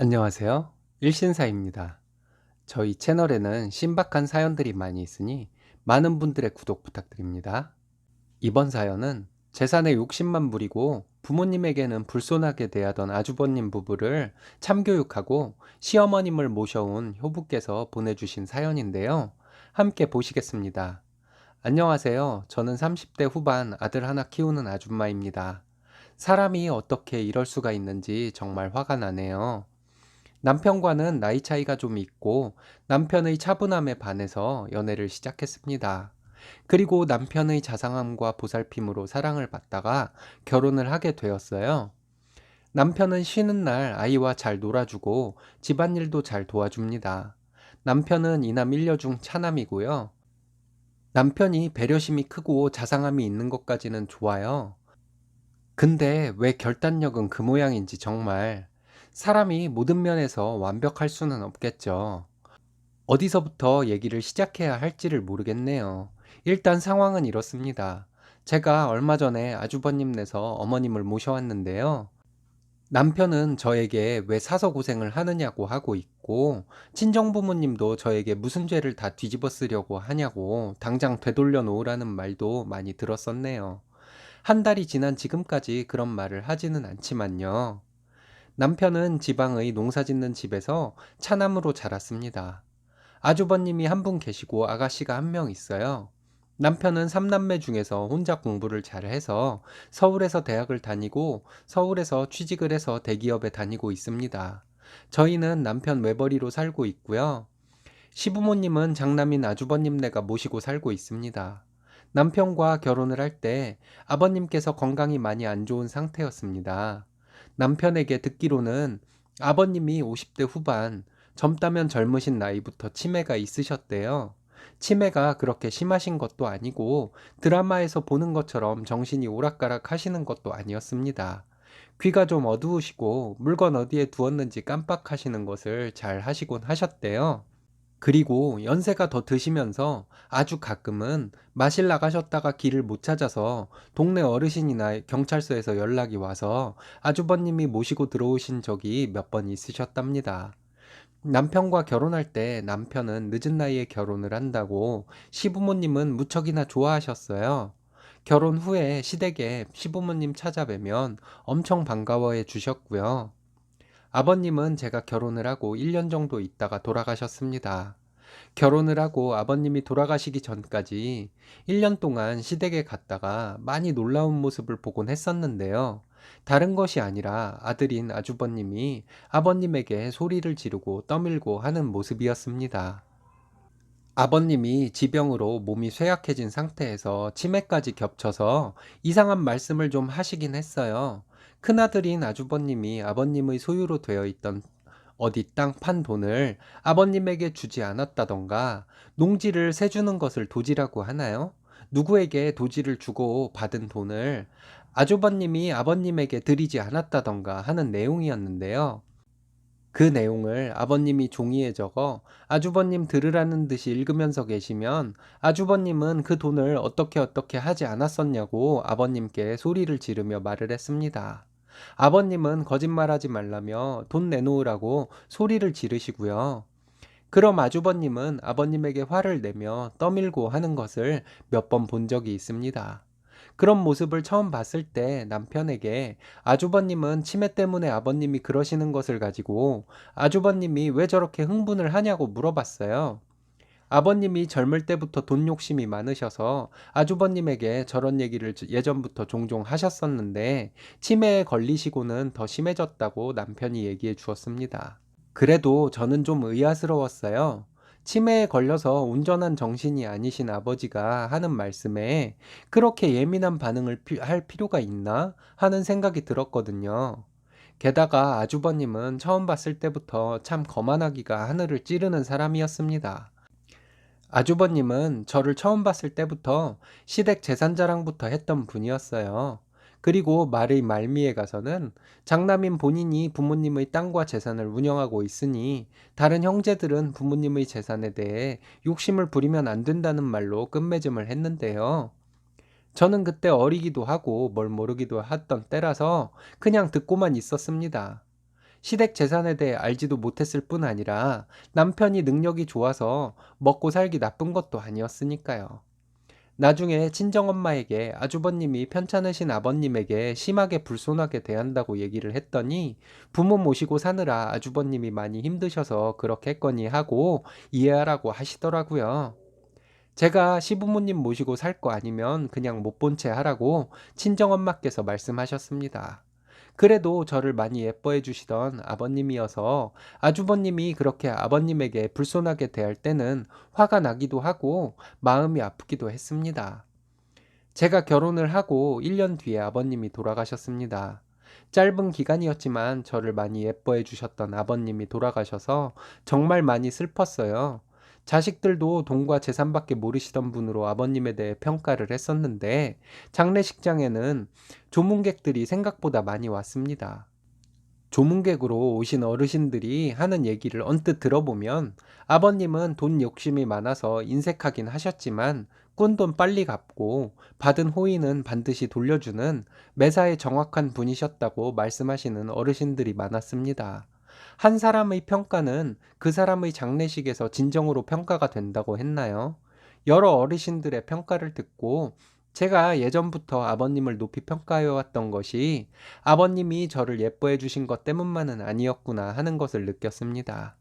안녕하세요. 일신사입니다. 저희 채널에는 신박한 사연들이 많이 있으니 많은 분들의 구독 부탁드립니다. 이번 사연은 재산에 욕심만 부리고 부모님에게는 불손하게 대하던 아주버님 부부를 참교육하고 시어머님을 모셔온 효부께서 보내주신 사연인데요. 함께 보시겠습니다. 안녕하세요. 저는 30대 후반 아들 하나 키우는 아줌마입니다. 사람이 어떻게 이럴 수가 있는지 정말 화가 나네요. 남편과는 나이 차이가 좀 있고 남편의 차분함에 반해서 연애를 시작했습니다. 그리고 남편의 자상함과 보살핌으로 사랑을 받다가 결혼을 하게 되었어요. 남편은 쉬는 날 아이와 잘 놀아주고 집안일도 잘 도와줍니다. 남편은 이남 일녀 중 차남이고요. 남편이 배려심이 크고 자상함이 있는 것까지는 좋아요. 근데 왜 결단력은 그 모양인지 정말 사람이 모든 면에서 완벽할 수는 없겠죠. 어디서부터 얘기를 시작해야 할지를 모르겠네요. 일단 상황은 이렇습니다. 제가 얼마 전에 아주버님네서 어머님을 모셔왔는데요. 남편은 저에게 왜 사서 고생을 하느냐고 하고 있고, 친정부모님도 저에게 무슨 죄를 다 뒤집어 쓰려고 하냐고 당장 되돌려 놓으라는 말도 많이 들었었네요. 한 달이 지난 지금까지 그런 말을 하지는 않지만요. 남편은 지방의 농사짓는 집에서 차남으로 자랐습니다. 아주버님이 한 분 계시고 아가씨가 한 명 있어요. 남편은 삼남매 중에서 혼자 공부를 잘해서 서울에서 대학을 다니고 서울에서 취직을 해서 대기업에 다니고 있습니다. 저희는 남편 외벌이로 살고 있고요. 시부모님은 장남인 아주버님네가 모시고 살고 있습니다. 남편과 결혼을 할 때 아버님께서 건강이 많이 안 좋은 상태였습니다. 남편에게 듣기로는 아버님이 50대 후반, 젊다면 젊으신 나이부터 치매가 있으셨대요. 치매가 그렇게 심하신 것도 아니고 드라마에서 보는 것처럼 정신이 오락가락 하시는 것도 아니었습니다. 귀가 좀 어두우시고 물건 어디에 두었는지 깜빡하시는 것을 잘 하시곤 하셨대요. 그리고 연세가 더 드시면서 아주 가끔은 마실 나가셨다가 길을 못 찾아서 동네 어르신이나 경찰서에서 연락이 와서 아주버님이 모시고 들어오신 적이 몇 번 있으셨답니다. 남편과 결혼할 때 남편은 늦은 나이에 결혼을 한다고 시부모님은 무척이나 좋아하셨어요. 결혼 후에 시댁에 시부모님 찾아뵈면 엄청 반가워해 주셨고요. 아버님은 제가 결혼을 하고 1년 정도 있다가 돌아가셨습니다. 결혼을 하고 아버님이 돌아가시기 전까지 1년 동안 시댁에 갔다가 많이 놀라운 모습을 보곤 했었는데요. 다른 것이 아니라 아들인 아주버님이 아버님에게 소리를 지르고 떠밀고 하는 모습이었습니다. 아버님이 지병으로 몸이 쇠약해진 상태에서 치매까지 겹쳐서 이상한 말씀을 좀 하시긴 했어요. 큰아들인 아주버님이 아버님의 소유로 되어 있던 어디 땅 판 돈을 아버님에게 주지 않았다던가 농지를 세주는 것을 도지라고 하나요? 누구에게 도지를 주고 받은 돈을 아주버님이 아버님에게 드리지 않았다던가 하는 내용이었는데요. 그 내용을 아버님이 종이에 적어 아주버님 들으라는 듯이 읽으면서 계시면 아주버님은 그 돈을 어떻게 하지 않았었냐고 아버님께 소리를 지르며 말을 했습니다. 아버님은 거짓말하지 말라며 돈 내놓으라고 소리를 지르시고요. 그럼 아주버님은 아버님에게 화를 내며 떠밀고 하는 것을 몇 번 본 적이 있습니다. 그런 모습을 처음 봤을 때 남편에게 아주버님은 치매 때문에 아버님이 그러시는 것을 가지고 아주버님이 왜 저렇게 흥분을 하냐고 물어봤어요. 아버님이 젊을 때부터 돈 욕심이 많으셔서 아주버님에게 저런 얘기를 예전부터 종종 하셨었는데 치매에 걸리시고는 더 심해졌다고 남편이 얘기해 주었습니다. 그래도 저는 좀 의아스러웠어요. 치매에 걸려서 운전한 정신이 아니신 아버지가 하는 말씀에 그렇게 예민한 반응을 할 필요가 있나 하는 생각이 들었거든요. 게다가 아주버님은 처음 봤을 때부터 참 거만하기가 하늘을 찌르는 사람이었습니다. 아주버님은 저를 처음 봤을 때부터 시댁 재산 자랑부터 했던 분이었어요. 그리고 말의 말미에 가서는 장남인 본인이 부모님의 땅과 재산을 운영하고 있으니 다른 형제들은 부모님의 재산에 대해 욕심을 부리면 안 된다는 말로 끝맺음을 했는데요. 저는 그때 어리기도 하고 뭘 모르기도 했던 때라서 그냥 듣고만 있었습니다. 시댁 재산에 대해 알지도 못했을 뿐 아니라 남편이 능력이 좋아서 먹고 살기 나쁜 것도 아니었으니까요. 나중에 친정엄마에게 아주버님이 편찮으신 아버님에게 심하게 불손하게 대한다고 얘기를 했더니 부모 모시고 사느라 아주버님이 많이 힘드셔서 그렇게 했거니 하고 이해하라고 하시더라고요. 제가 시부모님 모시고 살 거 아니면 그냥 못 본 채 하라고 친정엄마께서 말씀하셨습니다. 그래도 저를 많이 예뻐해 주시던 아버님이어서 아주버님이 그렇게 아버님에게 불손하게 대할 때는 화가 나기도 하고 마음이 아프기도 했습니다. 제가 결혼을 하고 1년 뒤에 아버님이 돌아가셨습니다. 짧은 기간이었지만 저를 많이 예뻐해 주셨던 아버님이 돌아가셔서 정말 많이 슬펐어요. 자식들도 돈과 재산밖에 모르시던 분으로 아버님에 대해 평가를 했었는데 장례식장에는 조문객들이 생각보다 많이 왔습니다. 조문객으로 오신 어르신들이 하는 얘기를 언뜻 들어보면 아버님은 돈 욕심이 많아서 인색하긴 하셨지만 꾼 돈 빨리 갚고 받은 호의는 반드시 돌려주는 매사에 정확한 분이셨다고 말씀하시는 어르신들이 많았습니다. 한 사람의 평가는 그 사람의 장례식에서 진정으로 평가가 된다고 했나요? 여러 어르신들의 평가를 듣고 제가 예전부터 아버님을 높이 평가해왔던 것이 아버님이 저를 예뻐해 주신 것 때문만은 아니었구나 하는 것을 느꼈습니다.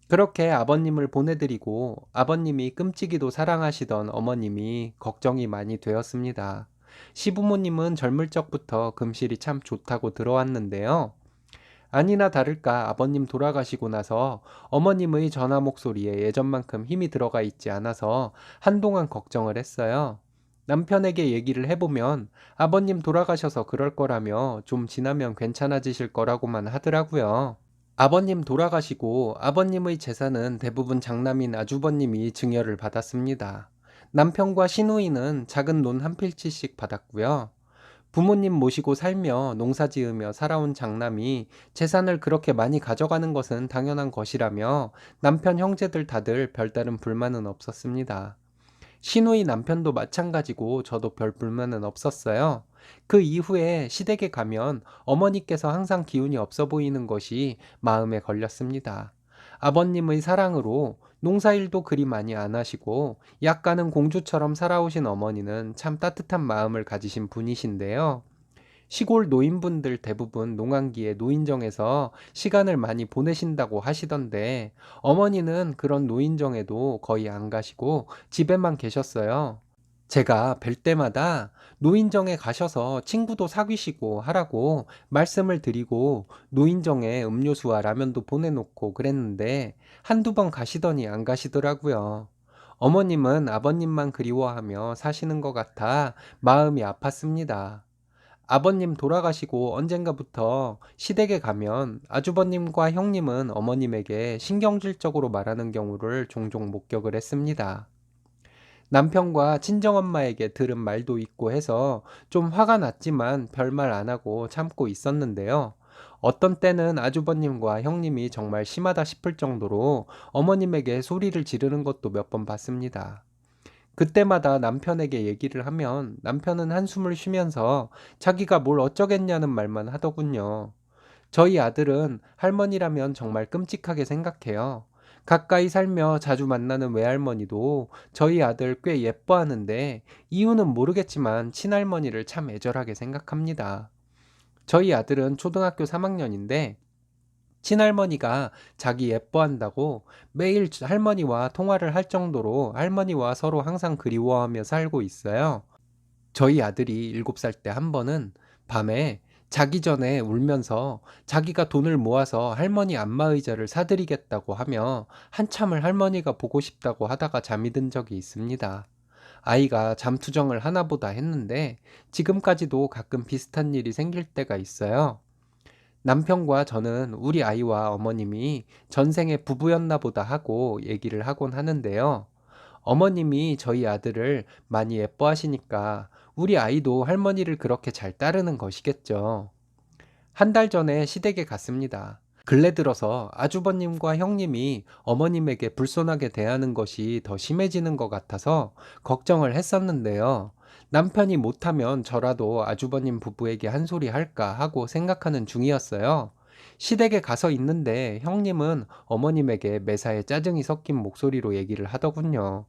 그렇게 아버님을 보내드리고 아버님이 끔찍이도 사랑하시던 어머님이 걱정이 많이 되었습니다. 시부모님은 젊을 적부터 금실이 참 좋다고 들어왔는데요. 아니나 다를까 아버님 돌아가시고 나서 어머님의 전화 목소리에 예전만큼 힘이 들어가 있지 않아서 한동안 걱정을 했어요. 남편에게 얘기를 해보면 아버님 돌아가셔서 그럴 거라며 좀 지나면 괜찮아지실 거라고만 하더라고요. 아버님 돌아가시고 아버님의 재산은 대부분 장남인 아주버님이 증여를 받았습니다. 남편과 시누이는 작은 논 한 필지씩 받았고요. 부모님 모시고 살며 농사 지으며 살아온 장남이 재산을 그렇게 많이 가져가는 것은 당연한 것이라며 남편 형제들 다들 별다른 불만은 없었습니다. 시누이 남편도 마찬가지고 저도 별 불만은 없었어요. 그 이후에 시댁에 가면 어머니께서 항상 기운이 없어 보이는 것이 마음에 걸렸습니다. 아버님의 사랑으로 농사일도 그리 많이 안 하시고 약간은 공주처럼 살아오신 어머니는 참 따뜻한 마음을 가지신 분이신데요. 시골 노인분들 대부분 농한기에 노인정에서 시간을 많이 보내신다고 하시던데 어머니는 그런 노인정에도 거의 안 가시고 집에만 계셨어요. 제가 뵐 때마다 노인정에 가셔서 친구도 사귀시고 하라고 말씀을 드리고 노인정에 음료수와 라면도 보내놓고 그랬는데 한두 번 가시더니 안 가시더라고요. 어머님은 아버님만 그리워하며 사시는 것 같아 마음이 아팠습니다. 아버님 돌아가시고 언젠가부터 시댁에 가면 아주버님과 형님은 어머님에게 신경질적으로 말하는 경우를 종종 목격을 했습니다. 남편과 친정엄마에게 들은 말도 있고 해서 좀 화가 났지만 별말 안 하고 참고 있었는데요. 어떤 때는 아주버님과 형님이 정말 심하다 싶을 정도로 어머님에게 소리를 지르는 것도 몇 번 봤습니다. 그때마다 남편에게 얘기를 하면 남편은 한숨을 쉬면서 자기가 뭘 어쩌겠냐는 말만 하더군요. 저희 아들은 할머니라면 정말 끔찍하게 생각해요. 가까이 살며 자주 만나는 외할머니도 저희 아들 꽤 예뻐하는데 이유는 모르겠지만 친할머니를 참 애절하게 생각합니다. 저희 아들은 초등학교 3학년인데 친할머니가 자기 예뻐한다고 매일 할머니와 통화를 할 정도로 할머니와 서로 항상 그리워하며 살고 있어요. 저희 아들이 7살 때 한 번은 밤에 자기 전에 울면서 자기가 돈을 모아서 할머니 안마의자를 사드리겠다고 하며 한참을 할머니가 보고 싶다고 하다가 잠이 든 적이 있습니다. 아이가 잠투정을 하나보다 했는데 지금까지도 가끔 비슷한 일이 생길 때가 있어요. 남편과 저는 우리 아이와 어머님이 전생에 부부였나 보다 하고 얘기를 하곤 하는데요. 어머님이 저희 아들을 많이 예뻐하시니까 우리 아이도 할머니를 그렇게 잘 따르는 것이겠죠. 한 달 전에 시댁에 갔습니다. 근래 들어서 아주버님과 형님이 어머님에게 불손하게 대하는 것이 더 심해지는 것 같아서 걱정을 했었는데요. 남편이 못하면 저라도 아주버님 부부에게 한 소리 할까 하고 생각하는 중이었어요. 시댁에 가서 있는데 형님은 어머님에게 매사에 짜증이 섞인 목소리로 얘기를 하더군요.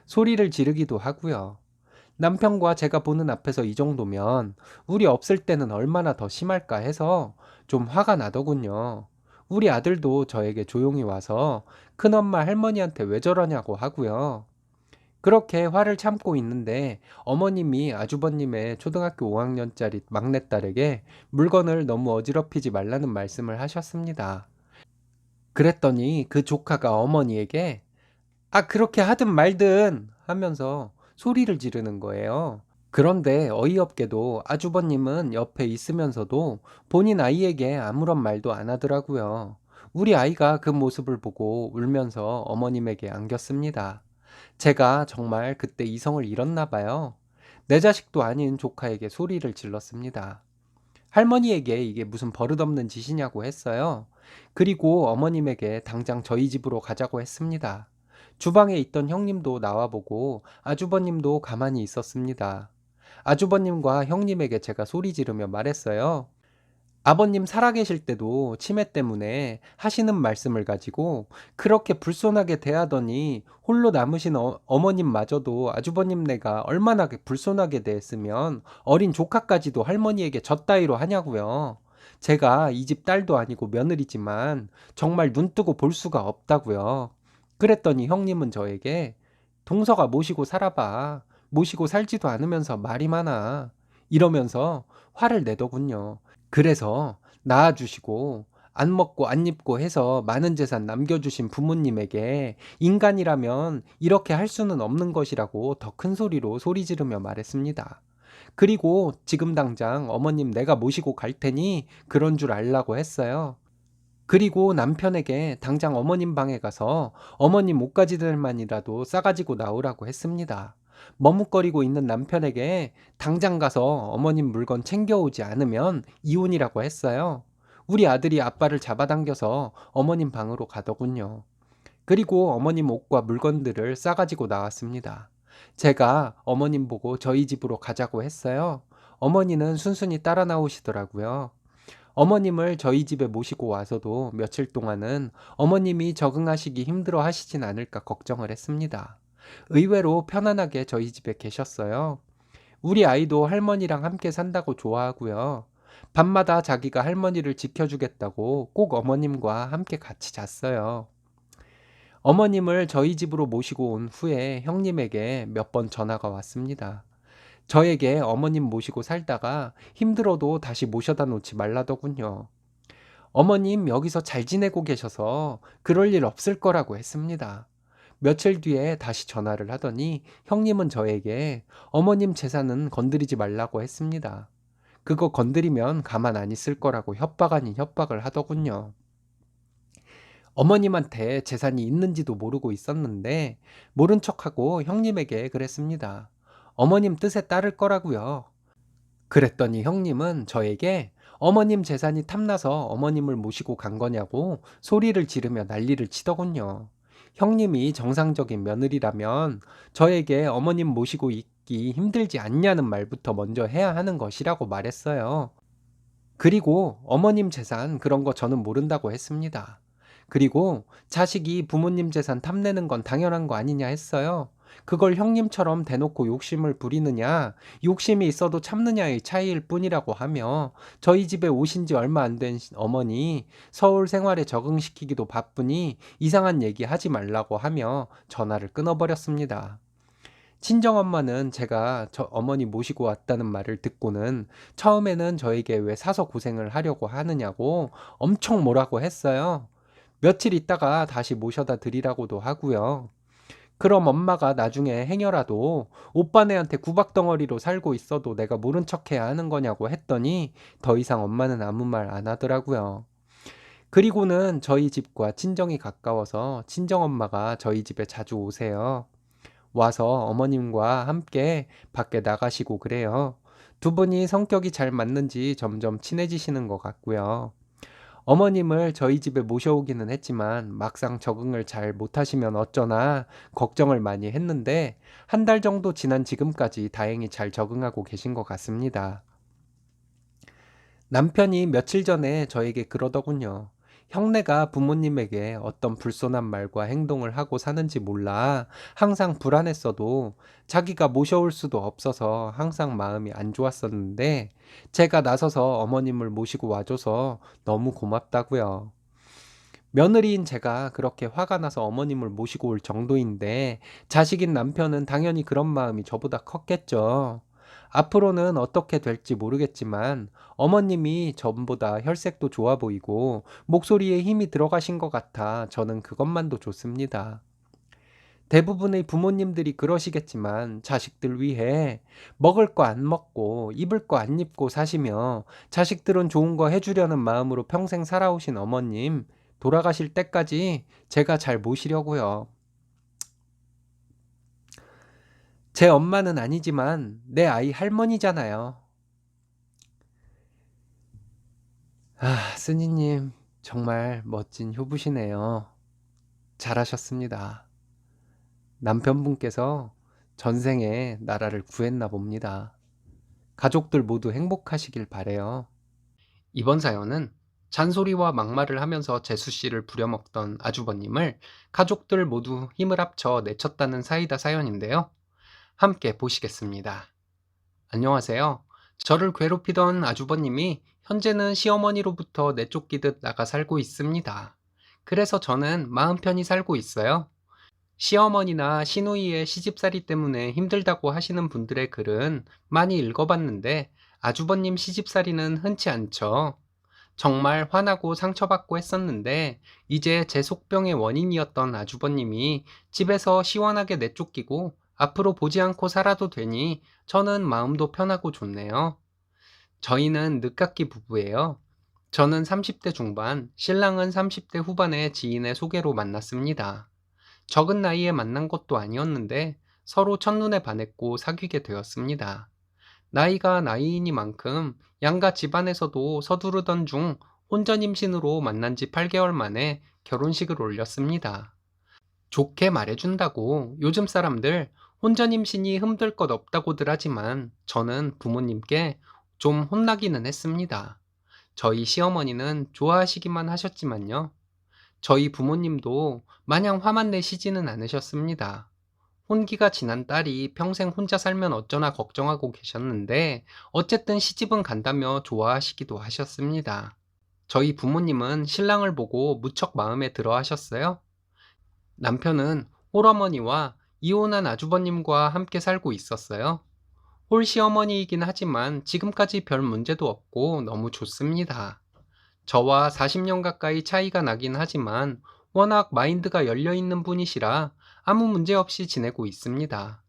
소리를 지르기도 하고요. 남편과 제가 보는 앞에서 이 정도면 우리 없을 때는 얼마나 더 심할까 해서 좀 화가 나더군요. 우리 아들도 저에게 조용히 와서 큰엄마 할머니한테 왜 저러냐고 하고요. 그렇게 화를 참고 있는데 어머님이 아주버님의 초등학교 5학년짜리 막내딸에게 물건을 너무 어지럽히지 말라는 말씀을 하셨습니다. 그랬더니 그 조카가 어머니에게 아, 그렇게 하든 말든 하면서 소리를 지르는 거예요. 그런데 어이없게도 아주버님은 옆에 있으면서도 본인 아이에게 아무런 말도 안 하더라고요. 우리 아이가 그 모습을 보고 울면서 어머님에게 안겼습니다. 제가 정말 그때 이성을 잃었나 봐요. 내 자식도 아닌 조카에게 소리를 질렀습니다. 할머니에게 이게 무슨 버릇없는 짓이냐고 했어요. 그리고 어머님에게 당장 저희 집으로 가자고 했습니다. 주방에 있던 형님도 나와보고 아주버님도 가만히 있었습니다. 아주버님과 형님에게 제가 소리 지르며 말했어요. 아버님 살아계실 때도 치매 때문에 하시는 말씀을 가지고 그렇게 불손하게 대하더니 홀로 남으신 어머님마저도 아주버님네가 얼마나 불손하게 대했으면 어린 조카까지도 할머니에게 젖따위로 하냐고요. 제가 이 집 딸도 아니고 며느리지만 정말 눈 뜨고 볼 수가 없다고요. 그랬더니 형님은 저에게 동서가 모시고 살아봐. 모시고 살지도 않으면서 말이 많아. 이러면서 화를 내더군요. 그래서 낳아주시고 안 먹고 안 입고 해서 많은 재산 남겨주신 부모님에게 인간이라면 이렇게 할 수는 없는 것이라고 더 큰 소리로 소리 지르며 말했습니다. 그리고 지금 당장 어머님 내가 모시고 갈 테니 그런 줄 알라고 했어요. 그리고 남편에게 당장 어머님 방에 가서 어머님 옷가지들만이라도 싸가지고 나오라고 했습니다. 머뭇거리고 있는 남편에게 당장 가서 어머님 물건 챙겨오지 않으면 이혼이라고 했어요. 우리 아들이 아빠를 잡아당겨서 어머님 방으로 가더군요. 그리고 어머님 옷과 물건들을 싸가지고 나왔습니다. 제가 어머님 보고 저희 집으로 가자고 했어요. 어머니는 순순히 따라 나오시더라고요. 어머님을 저희 집에 모시고 와서도 며칠 동안은 어머님이 적응하시기 힘들어 하시진 않을까 걱정을 했습니다. 의외로 편안하게 저희 집에 계셨어요. 우리 아이도 할머니랑 함께 산다고 좋아하고요. 밤마다 자기가 할머니를 지켜주겠다고 꼭 어머님과 함께 같이 잤어요. 어머님을 저희 집으로 모시고 온 후에 형님에게 몇 번 전화가 왔습니다. 저에게 어머님 모시고 살다가 힘들어도 다시 모셔다 놓지 말라더군요. 어머님 여기서 잘 지내고 계셔서 그럴 일 없을 거라고 했습니다. 며칠 뒤에 다시 전화를 하더니 형님은 저에게 어머님 재산은 건드리지 말라고 했습니다. 그거 건드리면 가만 안 있을 거라고 협박 아닌 협박을 하더군요. 어머님한테 재산이 있는지도 모르고 있었는데 모른 척하고 형님에게 그랬습니다. 어머님 뜻에 따를 거라고요. 그랬더니 형님은 저에게 어머님 재산이 탐나서 어머님을 모시고 간 거냐고 소리를 지르며 난리를 치더군요. 형님이 정상적인 며느리라면 저에게 어머님 모시고 있기 힘들지 않냐는 말부터 먼저 해야 하는 것이라고 말했어요. 그리고 어머님 재산 그런 거 저는 모른다고 했습니다. 그리고 자식이 부모님 재산 탐내는 건 당연한 거 아니냐 했어요. 그걸 형님처럼 대놓고 욕심을 부리느냐, 욕심이 있어도 참느냐의 차이일 뿐이라고 하며 저희 집에 오신 지 얼마 안 된 어머니 서울 생활에 적응시키기도 바쁘니 이상한 얘기 하지 말라고 하며 전화를 끊어버렸습니다. 친정엄마는 제가 저 어머니 모시고 왔다는 말을 듣고는 처음에는 저에게 왜 사서 고생을 하려고 하느냐고 엄청 뭐라고 했어요. 며칠 있다가 다시 모셔다 드리라고도 하고요. 그럼 엄마가 나중에 행여라도 오빠네한테 구박덩어리로 살고 있어도 내가 모른 척해야 하는 거냐고 했더니 더 이상 엄마는 아무 말 안 하더라고요. 그리고는 저희 집과 친정이 가까워서 친정엄마가 저희 집에 자주 오세요. 와서 어머님과 함께 밖에 나가시고 그래요. 두 분이 성격이 잘 맞는지 점점 친해지시는 것 같고요. 어머님을 저희 집에 모셔오기는 했지만 막상 적응을 잘 못하시면 어쩌나 걱정을 많이 했는데 한 달 정도 지난 지금까지 다행히 잘 적응하고 계신 것 같습니다. 남편이 며칠 전에 저에게 그러더군요. 형네가 부모님에게 어떤 불손한 말과 행동을 하고 사는지 몰라 항상 불안했어도 자기가 모셔올 수도 없어서 항상 마음이 안 좋았었는데 제가 나서서 어머님을 모시고 와줘서 너무 고맙다고요. 며느리인 제가 그렇게 화가 나서 어머님을 모시고 올 정도인데 자식인 남편은 당연히 그런 마음이 저보다 컸겠죠. 앞으로는 어떻게 될지 모르겠지만 어머님이 전보다 혈색도 좋아 보이고 목소리에 힘이 들어가신 것 같아 저는 그것만도 좋습니다. 대부분의 부모님들이 그러시겠지만 자식들 위해 먹을 거 안 먹고 입을 거 안 입고 사시며 자식들은 좋은 거 해주려는 마음으로 평생 살아오신 어머님 돌아가실 때까지 제가 잘 모시려고요. 제 엄마는 아니지만 내 아이 할머니잖아요. 스니님 정말 멋진 효부시네요. 잘하셨습니다. 남편분께서 전생에 나라를 구했나 봅니다. 가족들 모두 행복하시길 바래요. 이번 사연은 잔소리와 막말을 하면서 재수 씨를 부려먹던 아주버님을 가족들 모두 힘을 합쳐 내쳤다는 사이다 사연인데요. 함께 보시겠습니다. 안녕하세요. 저를 괴롭히던 아주버님이 현재는 시어머니로부터 내쫓기듯 나가 살고 있습니다. 그래서 저는 마음 편히 살고 있어요. 시어머니나 시누이의 시집살이 때문에 힘들다고 하시는 분들의 글은 많이 읽어봤는데 아주버님 시집살이는 흔치 않죠. 정말 화나고 상처받고 했었는데 이제 제 속병의 원인이었던 아주버님이 집에서 시원하게 내쫓기고 앞으로 보지 않고 살아도 되니 저는 마음도 편하고 좋네요. 저희는 늦깎이 부부예요. 저는 30대 중반, 신랑은 30대 후반의 지인의 소개로 만났습니다. 적은 나이에 만난 것도 아니었는데 서로 첫눈에 반했고 사귀게 되었습니다. 나이가 나이이니만큼 양가 집안에서도 서두르던 중 혼전 임신으로 만난 지 8개월 만에 결혼식을 올렸습니다. 좋게 말해준다고 요즘 사람들 혼전 임신이 힘들 것 없다고들 하지만 저는 부모님께 좀 혼나기는 했습니다. 저희 시어머니는 좋아하시기만 하셨지만요. 저희 부모님도 마냥 화만 내시지는 않으셨습니다. 혼기가 지난 딸이 평생 혼자 살면 어쩌나 걱정하고 계셨는데 어쨌든 시집은 간다며 좋아하시기도 하셨습니다. 저희 부모님은 신랑을 보고 무척 마음에 들어 하셨어요. 남편은 홀어머니와 이혼한 아주버님과 함께 살고 있었어요. 홀 시어머니이긴 하지만 지금까지 별 문제도 없고 너무 좋습니다. 저와 40년 가까이 차이가 나긴 하지만 워낙 마인드가 열려있는 분이시라 아무 문제 없이 지내고 있습니다.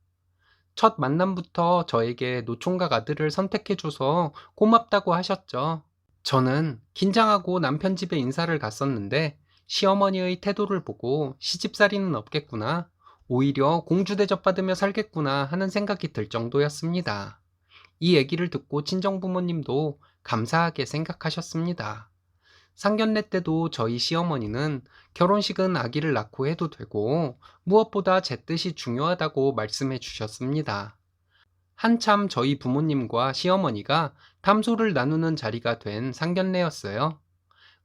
첫 만남부터 저에게 노총각 아들을 선택해줘서 고맙다고 하셨죠. 저는 긴장하고 남편 집에 인사를 갔었는데 시어머니의 태도를 보고 시집살이는 없겠구나, 오히려 공주 대접받으며 살겠구나 하는 생각이 들 정도였습니다. 이 얘기를 듣고 친정부모님도 감사하게 생각하셨습니다. 상견례 때도 저희 시어머니는 결혼식은 아기를 낳고 해도 되고 무엇보다 제 뜻이 중요하다고 말씀해 주셨습니다. 한참 저희 부모님과 시어머니가 담소를 나누는 자리가 된 상견례였어요.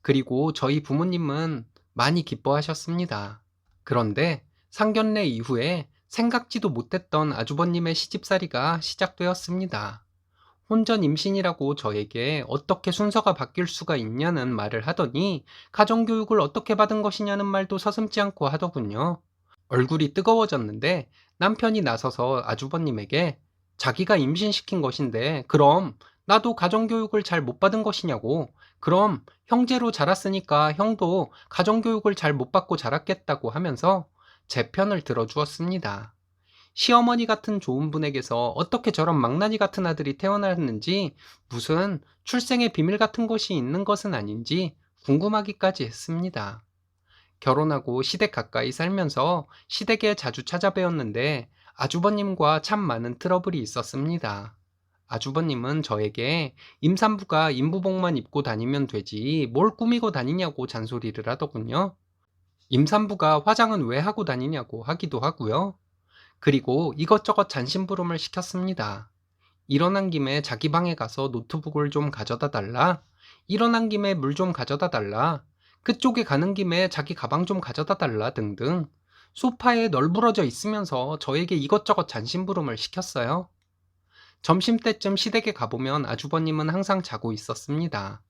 그리고 저희 부모님은 많이 기뻐하셨습니다. 그런데 상견례 이후에 생각지도 못했던 아주버님의 시집살이가 시작되었습니다. 혼전 임신이라고 저에게 어떻게 순서가 바뀔 수가 있냐는 말을 하더니 가정교육을 어떻게 받은 것이냐는 말도 서슴지 않고 하더군요. 얼굴이 뜨거워졌는데 남편이 나서서 아주버님에게 자기가 임신시킨 것인데 그럼 나도 가정교육을 잘 못 받은 것이냐고, 그럼 형제로 자랐으니까 형도 가정교육을 잘 못 받고 자랐겠다고 하면서 제 편을 들어주었습니다. 시어머니 같은 좋은 분에게서 어떻게 저런 망나니 같은 아들이 태어났는지, 무슨 출생의 비밀 같은 것이 있는 것은 아닌지 궁금하기까지 했습니다. 결혼하고 시댁 가까이 살면서 시댁에 자주 찾아뵈었는데 아주버님과 참 많은 트러블이 있었습니다. 아주버님은 저에게 임산부가 인부복만 입고 다니면 되지 뭘 꾸미고 다니냐고 잔소리를 하더군요. 임산부가 화장은 왜 하고 다니냐고 하기도 하고요. 그리고 이것저것 잔심부름을 시켰습니다. 일어난 김에 자기 방에 가서 노트북을 좀 가져다 달라, 일어난 김에 물 좀 가져다 달라. 그쪽에 가는 김에 자기 가방 좀 가져다 달라 등등. 소파에 널브러져 있으면서 저에게 이것저것 잔심부름을 시켰어요. 점심때쯤 시댁에 가보면 아주버님은 항상 자고 있었습니다.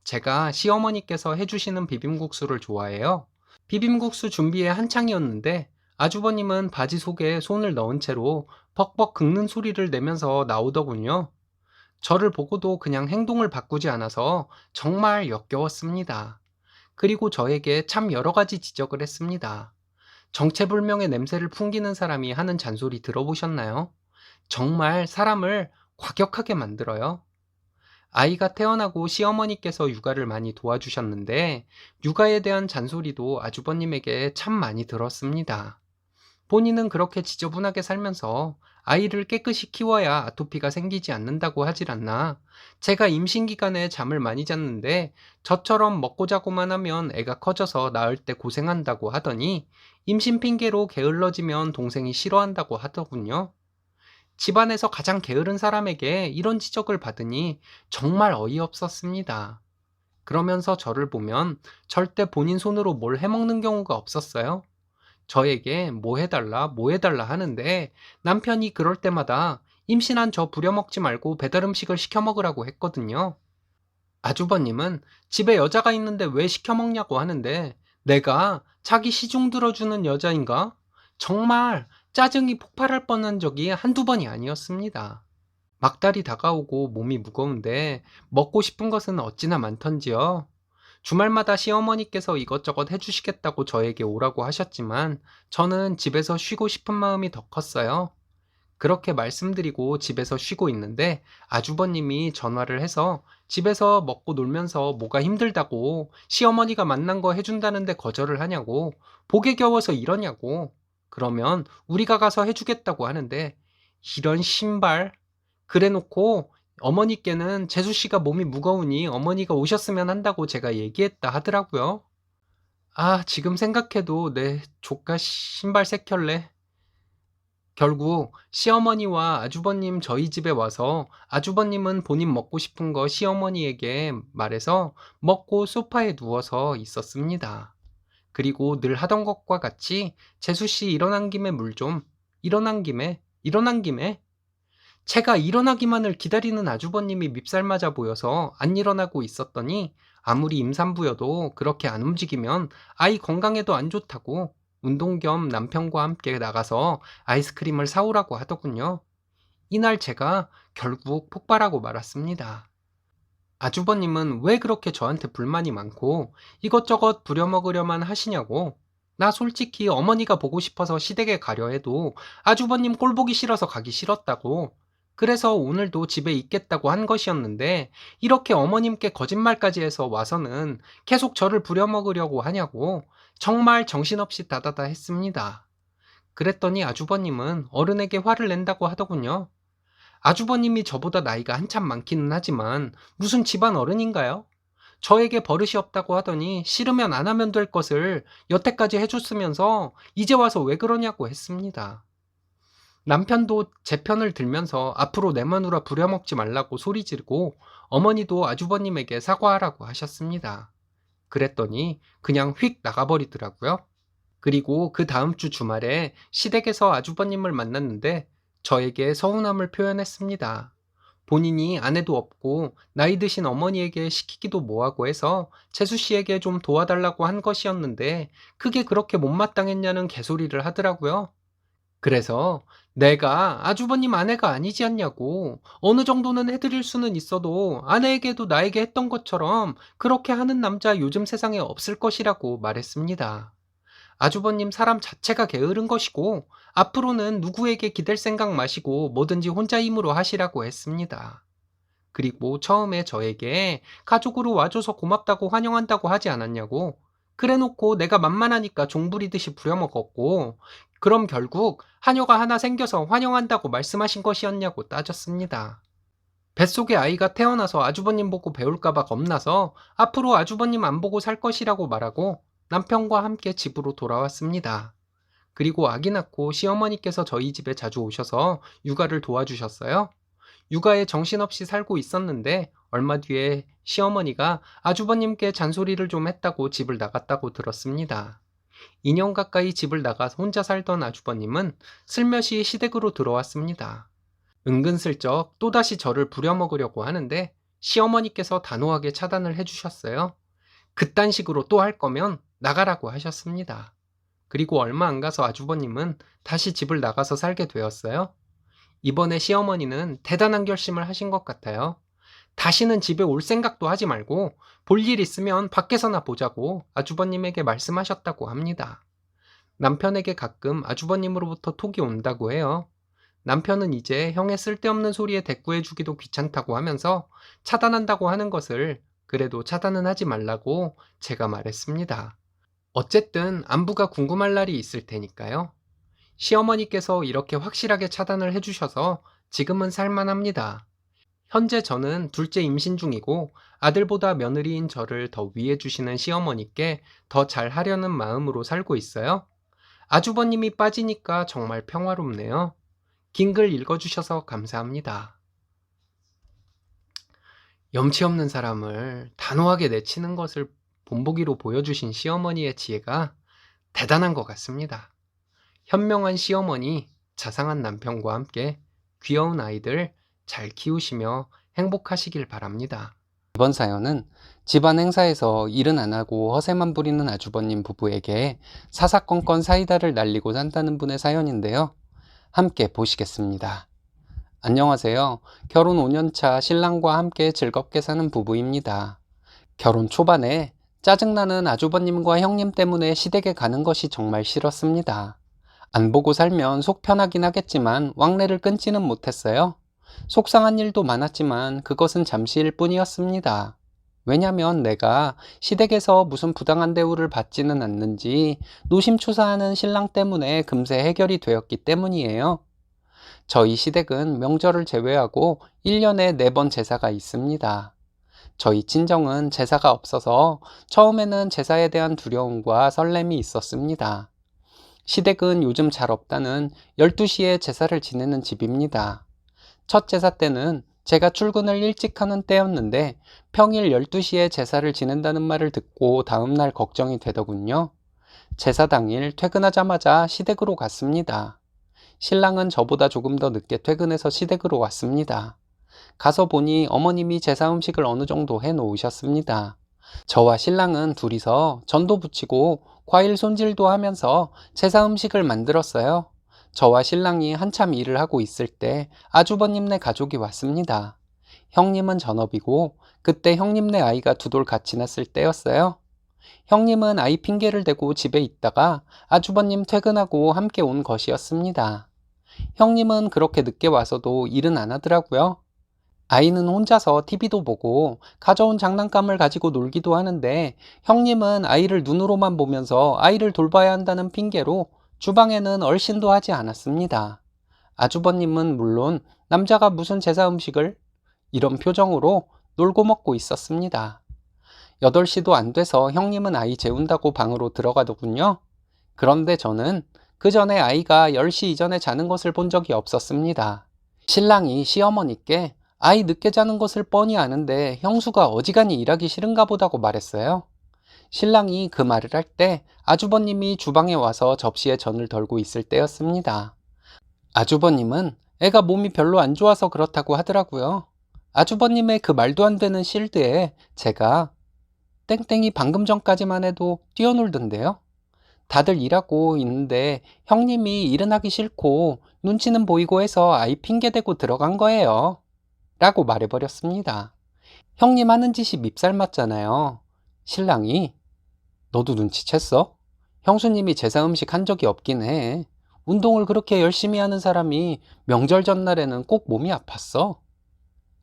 제가 시어머니께서 해주시는 비빔국수를 좋아해요. 비빔국수 준비에 한창이었는데 아주버님은 바지 속에 손을 넣은 채로 벅벅 긁는 소리를 내면서 나오더군요. 저를 보고도 그냥 행동을 바꾸지 않아서 정말 역겨웠습니다. 그리고 저에게 참 여러 가지 지적을 했습니다. 정체불명의 냄새를 풍기는 사람이 하는 잔소리 들어보셨나요? 정말 사람을 과격하게 만들어요. 아이가 태어나고 시어머니께서 육아를 많이 도와주셨는데 육아에 대한 잔소리도 아주버님에게 참 많이 들었습니다. 본인은 그렇게 지저분하게 살면서 아이를 깨끗이 키워야 아토피가 생기지 않는다고 하질 않나. 제가 임신 기간에 잠을 많이 잤는데 저처럼 먹고 자고만 하면 애가 커져서 낳을 때 고생한다고 하더니 임신 핑계로 게을러지면 동생이 싫어한다고 하더군요. 집안에서 가장 게으른 사람에게 이런 지적을 받으니 정말 어이없었습니다. 그러면서 저를 보면 절대 본인 손으로 뭘 해먹는 경우가 없었어요. 저에게 뭐 해달라 하는데 남편이 그럴 때마다 임신한 저 부려먹지 말고 배달 음식을 시켜 먹으라고 했거든요. 아주버님은 집에 여자가 있는데 왜 시켜 먹냐고 하는데 내가 자기 시중 들어주는 여자인가? 정말 짜증이 폭발할 뻔한 적이 한두 번이 아니었습니다. 막달이 다가오고 몸이 무거운데 먹고 싶은 것은 어찌나 많던지요. 주말마다 시어머니께서 이것저것 해주시겠다고 저에게 오라고 하셨지만 저는 집에서 쉬고 싶은 마음이 더 컸어요. 그렇게 말씀드리고 집에서 쉬고 있는데 아주버님이 전화를 해서 집에서 먹고 놀면서 뭐가 힘들다고 시어머니가 만난 거 해준다는데 거절을 하냐고 복에 겨워서 이러냐고 그러면 우리가 가서 해주겠다고 하는데 이런 신발 그래놓고 어머니께는 재수씨가 몸이 무거우니 어머니가 오셨으면 한다고 제가 얘기했다 하더라고요. 아, 지금 생각해도 내 조카 신발 새켤레. 결국 시어머니와 아주버님 저희 집에 와서 아주버님은 본인 먹고 싶은 거 시어머니에게 말해서 먹고 소파에 누워서 있었습니다. 그리고 늘 하던 것과 같이 재수씨 일어난 김에 물 좀, 일어난 김에 제가 일어나기만을 기다리는 아주버님이 밉살 맞아 보여서 안 일어나고 있었더니 아무리 임산부여도 그렇게 안 움직이면 아이 건강에도 안 좋다고 운동 겸 남편과 함께 나가서 아이스크림을 사오라고 하더군요. 이날 제가 결국 폭발하고 말았습니다. 아주버님은 왜 그렇게 저한테 불만이 많고 이것저것 부려먹으려만 하시냐고. 나 솔직히 어머니가 보고 싶어서 시댁에 가려 해도 아주버님 꼴 보기 싫어서 가기 싫었다고. 그래서 오늘도 집에 있겠다고 한 것이었는데 이렇게 어머님께 거짓말까지 해서 와서는 계속 저를 부려먹으려고 하냐고 정말 정신없이 다다다 했습니다. 그랬더니 아주버님은 어른에게 화를 낸다고 하더군요. 아주버님이 저보다 나이가 한참 많기는 하지만 무슨 집안 어른인가요? 저에게 버릇이 없다고 하더니 싫으면 안 하면 될 것을 여태까지 해줬으면서 이제 와서 왜 그러냐고 했습니다. 남편도 제 편을 들면서 앞으로 내 마누라 부려먹지 말라고 소리 지르고 어머니도 아주버님에게 사과하라고 하셨습니다. 그랬더니 그냥 휙 나가버리더라고요. 그리고 그 다음 주 주말에 시댁에서 아주버님을 만났는데 저에게 서운함을 표현했습니다. 본인이 아내도 없고 나이 드신 어머니에게 시키기도 뭐하고 해서 재수 씨에게 좀 도와달라고 한 것이었는데 그게 그렇게 못마땅했냐는 개소리를 하더라고요. 그래서 내가 아주버님 아내가 아니지 않냐고 어느 정도는 해드릴 수는 있어도 아내에게도 나에게 했던 것처럼 그렇게 하는 남자 요즘 세상에 없을 것이라고 말했습니다. 아주버님 사람 자체가 게으른 것이고 앞으로는 누구에게 기댈 생각 마시고 뭐든지 혼자 힘으로 하시라고 했습니다. 그리고 처음에 저에게 가족으로 와줘서 고맙다고 환영한다고 하지 않았냐고. 그래놓고 내가 만만하니까 종부리듯이 부려먹었고 그럼 결국 하녀가 하나 생겨서 환영한다고 말씀하신 것이었냐고 따졌습니다. 뱃속에 아이가 태어나서 아주버님 보고 배울까봐 겁나서 앞으로 아주버님 안 보고 살 것이라고 말하고 남편과 함께 집으로 돌아왔습니다. 그리고 아기 낳고 시어머니께서 저희 집에 자주 오셔서 육아를 도와주셨어요. 육아에 정신없이 살고 있었는데 얼마 뒤에 시어머니가 아주버님께 잔소리를 좀 했다고 집을 나갔다고 들었습니다. 2년 가까이 집을 나가서 혼자 살던 아주버님은 슬며시 시댁으로 들어왔습니다. 은근슬쩍 또다시 저를 부려먹으려고 하는데 시어머니께서 단호하게 차단을 해주셨어요. 그딴 식으로 또 할 거면 나가라고 하셨습니다. 그리고 얼마 안 가서 아주버님은 다시 집을 나가서 살게 되었어요. 이번에 시어머니는 대단한 결심을 하신 것 같아요. 다시는 집에 올 생각도 하지 말고 볼 일 있으면 밖에서나 보자고 아주버님에게 말씀하셨다고 합니다. 남편에게 가끔 아주버님으로부터 톡이 온다고 해요. 남편은 이제 형의 쓸데없는 소리에 대꾸해주기도 귀찮다고 하면서 차단한다고 하는 것을 그래도 차단은 하지 말라고 제가 말했습니다. 어쨌든 안부가 궁금할 날이 있을 테니까요. 시어머니께서 이렇게 확실하게 차단을 해주셔서 지금은 살만합니다. 현재 저는 둘째 임신 중이고 아들보다 며느리인 저를 더 위해주시는 시어머니께 더 잘하려는 마음으로 살고 있어요. 아주버님이 빠지니까 정말 평화롭네요. 긴 글 읽어주셔서 감사합니다. 염치 없는 사람을 단호하게 내치는 것을 본보기로 보여주신 시어머니의 지혜가 대단한 것 같습니다. 현명한 시어머니, 자상한 남편과 함께 귀여운 아이들 잘 키우시며 행복하시길 바랍니다. 이번 사연은 집안 행사에서 일은 안 하고 허세만 부리는 아주버님 부부에게 사사건건 사이다를 날리고 산다는 분의 사연인데요. 함께 보시겠습니다. 안녕하세요. 결혼 5년차 신랑과 함께 즐겁게 사는 부부입니다. 결혼 초반에 짜증나는 아주버님과 형님 때문에 시댁에 가는 것이 정말 싫었습니다. 안 보고 살면 속 편하긴 하겠지만 왕래를 끊지는 못했어요. 속상한 일도 많았지만 그것은 잠시일 뿐이었습니다. 왜냐면 내가 시댁에서 무슨 부당한 대우를 받지는 않는지 노심초사하는 신랑 때문에 금세 해결이 되었기 때문이에요. 저희 시댁은 명절을 제외하고 1년에 4번 제사가 있습니다. 저희 친정은 제사가 없어서 처음에는 제사에 대한 두려움과 설렘이 있었습니다. 시댁은 요즘 잘 없다는 12시에 제사를 지내는 집입니다. 첫 제사 때는 제가 출근을 일찍 하는 때였는데 평일 12시에 제사를 지낸다는 말을 듣고 다음날 걱정이 되더군요. 제사 당일 퇴근하자마자 시댁으로 갔습니다. 신랑은 저보다 조금 더 늦게 퇴근해서 시댁으로 왔습니다. 가서 보니 어머님이 제사 음식을 어느 정도 해놓으셨습니다. 저와 신랑은 둘이서 전도 부치고 과일 손질도 하면서 제사 음식을 만들었어요. 저와 신랑이 한참 일을 하고 있을 때 아주버님네 가족이 왔습니다. 형님은 전업이고 그때 형님네 아이가 2돌 같이 낳았을 때였어요. 형님은 아이 핑계를 대고 집에 있다가 아주버님 퇴근하고 함께 온 것이었습니다. 형님은 그렇게 늦게 와서도 일은 안 하더라고요. 아이는 혼자서 TV도 보고 가져온 장난감을 가지고 놀기도 하는데 형님은 아이를 눈으로만 보면서 아이를 돌봐야 한다는 핑계로 주방에는 얼씬도 하지 않았습니다. 아주버님은 물론 남자가 무슨 제사 음식을 이런 표정으로 놀고 먹고 있었습니다. 8시도 안 돼서 형님은 아이 재운다고 방으로 들어가더군요. 그런데 저는 그 전에 아이가 10시 이전에 자는 것을 본 적이 없었습니다. 신랑이 시어머니께 아이 늦게 자는 것을 뻔히 아는데 형수가 어지간히 일하기 싫은가 보다고 말했어요. 신랑이 그 말을 할 때 아주버님이 주방에 와서 접시에 전을 덜고 있을 때였습니다. 아주버님은 애가 몸이 별로 안 좋아서 그렇다고 하더라고요. 아주버님의 그 말도 안 되는 실드에 제가 땡땡이 방금 전까지만 해도 뛰어놀던데요. 다들 일하고 있는데 형님이 일은 하기 싫고 눈치는 보이고 해서 아이 핑계대고 들어간 거예요. 라고 말해버렸습니다. 형님 하는 짓이 밉살 맞잖아요. 신랑이 너도 눈치챘어? 형수님이 제사 음식 한 적이 없긴 해. 운동을 그렇게 열심히 하는 사람이 명절 전날에는 꼭 몸이 아팠어.